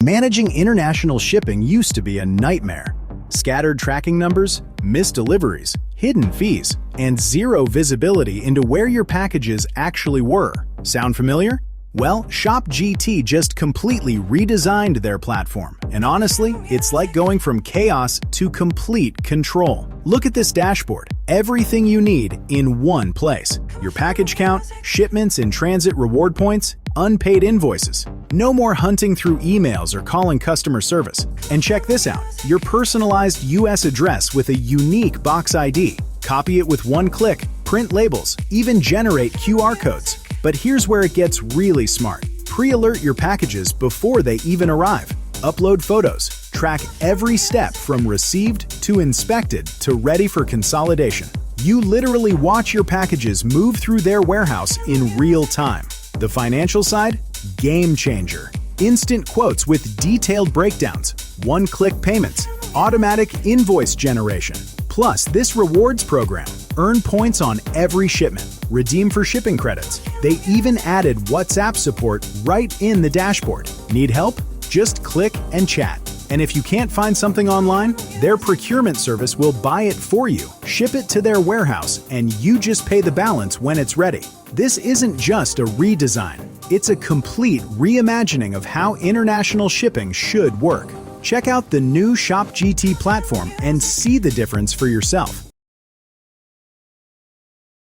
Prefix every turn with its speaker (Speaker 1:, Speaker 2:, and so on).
Speaker 1: Managing international shipping used to be a nightmare. Scattered tracking numbers, missed deliveries, hidden fees, and zero visibility into where your packages actually were. Sound familiar? Well, ShopGT just completely redesigned their platform, and honestly, it's like going from chaos to complete control. Look at this dashboard. Everything you need in one place. Your package count, shipments in transit reward points, unpaid invoices. No more hunting through emails or calling customer service. And check this out, your personalized US address with a unique box ID. Copy it with one click, print labels, even generate QR codes. But here's where it gets really smart. Pre-alert your packages before they even arrive. Upload photos. Track every step from received to inspected to ready for consolidation. You literally watch your packages move through their warehouse in real time. The financial side? Game changer. Instant quotes with detailed breakdowns, one-click payments, automatic invoice generation. Plus, this rewards program. Earn points on every shipment. Redeem for shipping credits. They even added WhatsApp support right in the dashboard. Need help? Just click and chat. And if you can't find something online, their procurement service will buy it for you, ship it to their warehouse, and you just pay the balance when it's ready. This isn't just a redesign. It's a complete reimagining of how international shipping should work. Check out the new ShopGT platform and see the difference for yourself.